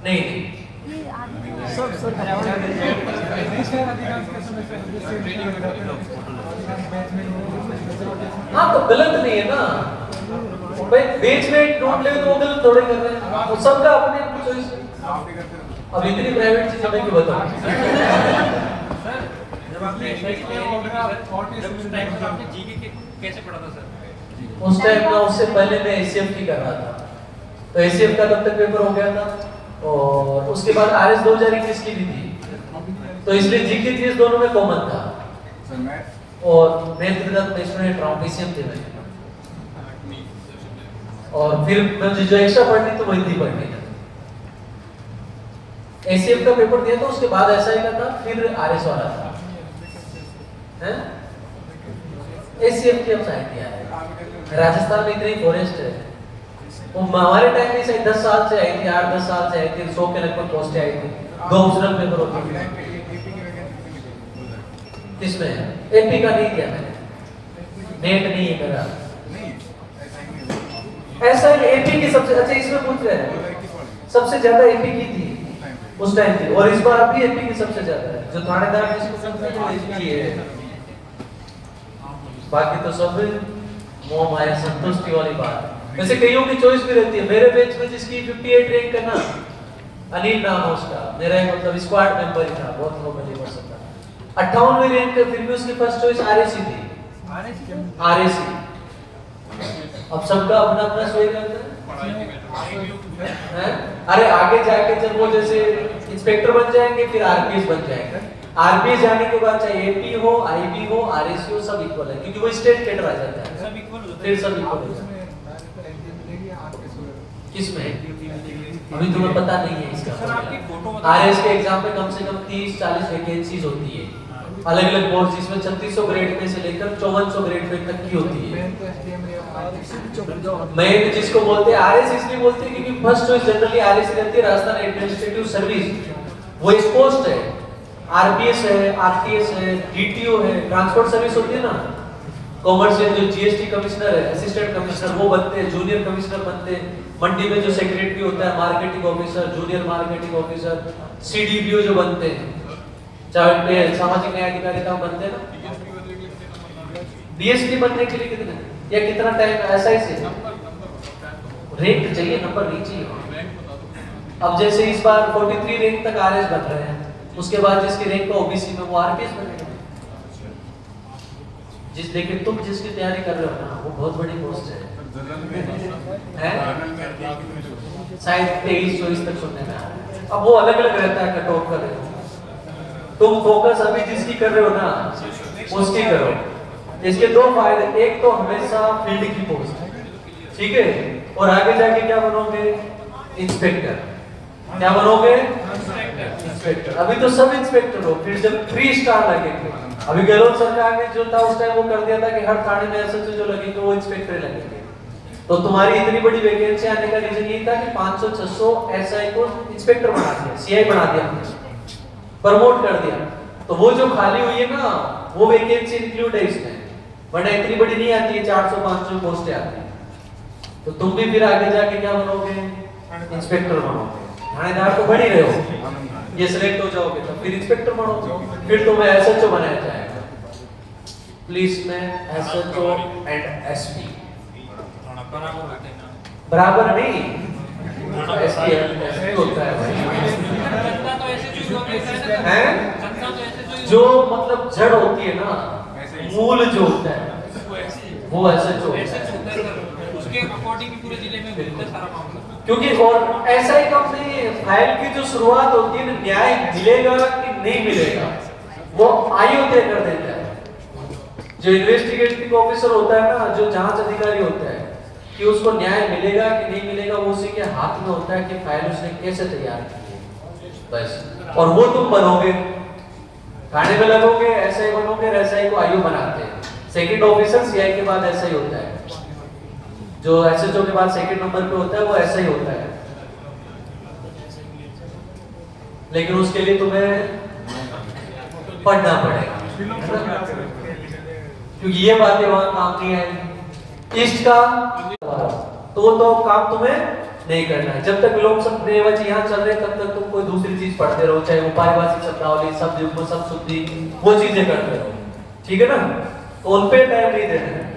नहीं नहीं सब सर हाँ तो गलत नहीं है ना भाई, बेच में नोट ले तो वो गलत थोड़े कर रहे हैं, वो सबका अपने चॉइस। अब इतनी प्राइवेट चीज हमें क्यों बताओ। जब आपने जीके कैसे पढ़ा था सर? उस टाइम ना, उससे पहले मैं एसीएफ की कर रहा था, तो एसीएफ का तब तक पेपर हो गया था और उसके बाद आरएस 2021 की भी थी, तो इसलिए जीके जीएस दोनों में कॉमन था। और मैं तक स्टूडेंट रहा हूँ, पीसीएम थे मैं, और फिर मुझे जो एक्स्ट्रा पढ़नी तो वही थी पढ़नी था। एसीएफ का पेपर दिया था, उसके बाद एसआई का था, फिर आरएस वाला था। हैं एसीएफ की अब साइड है, राजस्थान में इतनी फॉरेस्ट है, वो हमारे टाइम में सही 10 साल से आई थी, 8-10 साल से आई थी, 100 के लगभग पोस्टें आई थी, 2 ऑप्शनल पेपर होते थे। किसमें एपी का नहीं किया मैंने, नेट नहीं है मेरा, ऐसा एपी की सबसे अच्छा इसमें पूछ रहे हैं, सबसे ज्यादा एपी की थी उस टाइम थी, और इस बार भी एपी की सबसे ज्यादा है, जो थानेदार जिसको करते हैं वो एपी है, बाकी तो सब मोह माया संतुष्टि वाली बात। वैसे कईयों की चॉइस भी रहती है, मेरे बेंच में जिसकी 58 रैंक है ना, अनिल नाम है उसका, मेरा मतलब स्क्वाड मेंबर ही था, बहुत लो बड़ी पर्सन था, 58वीं रैंक है, फिर भी उसकी फर्स्ट चॉइस आरएसी थी। आरएसी अब सबका अपना अपना सोच रहता है। अरे आगे जाके जब वो जैसे इंस्पेक्टर बन जाएंगे, फिर आरपीएस बन जाएंगे, आरपीएस जाने के बाद चाहे एपी हो, आईबी हो, आरएसी हो, सब इक्वल है, क्योंकि वो स्टेट कैडर आ जाता है, सब इक्वल होता है, फिर सब इक्वल हो जाता है। किसमें अभी तुम्हें पता नहीं है इसका। सर आपकी फोटो आरएस के एग्जाम में कम से कम 30-40 वैकेंसीज होती है, अलग अलग बोर्ड, जिसमें 3600 ग्रेड में से लेकर 5400 ग्रेड तक की होती है। मैं जिसको बोलते हैं आरएस इसलिए बोलते हैं क्योंकि फर्स्ट चॉइस जनरली आरएस रहती है, राजस्थान एडमिनिस्ट्रेटिव सर्विस, वो एक पोस्ट है, आरपीएस है, आरटीएस है, डीटीओ है, ट्रांसपोर्ट सर्विस होती है ना, कॉमर्शियल जो जीएसटी कमिश्नर है, असिस्टेंट कमिश्नर वो बनते हैं, जूनियर कमिश्नर बनते हैं, मंडी में जो सेक्रेटरी होता है, marketing officer, junior marketing officer, CDPO जो बनते हैं, चाहे सामाजिक न्याय अधिकारिता बनते हैं ना, डीएसपी बनने के लिए कितना या कितना टाइम, ऐसा ही से रैंक चाहिए, नंबर नहीं चाहिए। अब जैसे इस बार 43 रैंक तक आरएस बन रहे हैं, उसके बाद जिसकी रैंक है ओबीसी में वो आरपीएस बनेगा। लेकिन तुम जिसकी तैयारी कर रहे हो ना, वो बहुत बड़ी पोस्ट है, शायद 23-24 तक सुनने में आ रहा है, अब वो अलग अलग रहता है कट ऑफ का। तुम फोकस अभी जिसकी कर रहे हो ना उसकी करो। इसके 2 फायदे, एक तो हमेशा फील्ड की पोस्ट, ठीक है, और आगे जाके क्या बनोगे, इंस्पेक्टर। क्या बनोगे, इंस्पेक्टर। अभी तो सब इंस्पेक्टर हो, फिर जब 3 स्टार लगेंगे, अभी गहलोत सरकार ने जो था उस टाइम वो कर दिया था कि हर थाने में एसएचओ जो लगेंगे वो इंस्पेक्टर लगेंगे, तो तुम्हारी इतनी बड़ी वैकेंसी आने का रीजन ये था कि 500-600 एसआई को इंस्पेक्टर बना दिया, सीआई बना दिया, प्रमोट कर दिया, तो वो जो खाली हुई है ना वो वैकेंसी इंक्लूड है इसमें, वरना इतनी बड़ी नहीं आती है, 400-500 पोस्टें आती है। तो तुम भी फिर आगे जाके क्या बनोगे, इंस्पेक्टर बनोगे, थानेदार तो बन ही रहे हो, ये सिलेक्ट हो जाओगे तो फिर इंस्पेक्टर बनोगे, फिर तुम्हें एसएचओ बनाया जाएगा, पुलिस में एसएचओ एंड एसपी बराबर नहीं, एसपी होता है जो मतलब जड़ होती है ना, मूल जो होता है वो एसएचओ उसके अकॉर्डिंग पूरे जिले में मिलता है सारा मामला, क्योंकि और ऐसा ही कम नहीं, फाइल की जो शुरुआत होती है ना, न्याय मिलेगा कि नहीं मिलेगा वो आयु तय कर देता है। जो इन्वेस्टिगेटिंग ऑफिसर होता है ना, जो जांच अधिकारी होता है, कि उसको न्याय मिलेगा कि नहीं मिलेगा वो उसी के हाथ में होता है कि फाइल उसने कैसे तैयार की है, बस। और वो तुम बनोगे, थाने में लगोगे, एसआई बनोगे, एसआई को आयु बनाते हैं, सेकंड ऑफिसर सीआई के बाद ऐसा ही होता है, जो एसएचओ के बाद सेकंड नंबर पे होता है वो ऐसा ही होता है, लेकिन उसके लिए तुम्हें पढ़ना पड़ेगा, क्योंकि ये बातें वहां काम नहीं आएगी। ईस्ट का तो काम तुम्हें नहीं करना है। जब तक विलोम शब्द एवज यहाँ चल रहे तब तक तुम कोई दूसरी चीज पढ़ते रहो, चाहे उपायवाची शब्दावली, शब्द युग्म, शब्द शुद्धि, वो चीजें करते रहो, ठीक है ना। तो उन पे टाइम नहीं देना है।